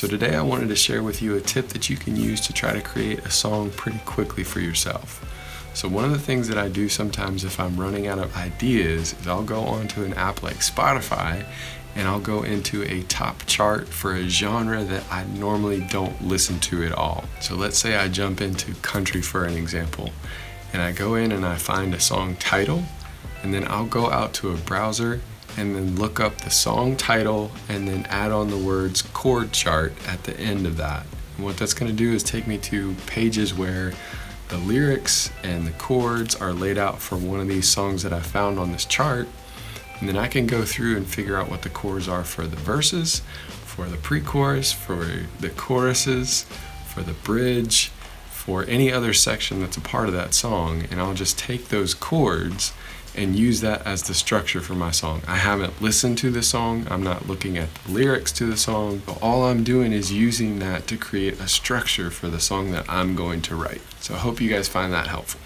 So today I wanted to share with you a tip that you can use to try to create a song pretty quickly for yourself. So one of the things that I do sometimes if I'm running out of ideas is I'll go onto an app like Spotify and I'll go into a top chart for a genre that I normally don't listen to at all. So let's say I jump into country for an example, and I go in and I find a song title, and then I'll go out to a browser and then look up the song title and then add on the words chord chart at the end of that. And what that's going to do is take me to pages where the lyrics and the chords are laid out for one of these songs that I found on this chart. And then I can go through and figure out what the chords are for the verses, for the pre-chorus, for the choruses, for the bridge, for any other section that's a part of that song. And I'll just take those chords and use that as the structure for my song. I haven't listened to the song, I'm not looking at the lyrics to the song, but all I'm doing is using that to create a structure for the song that I'm going to write. So I hope you guys find that helpful.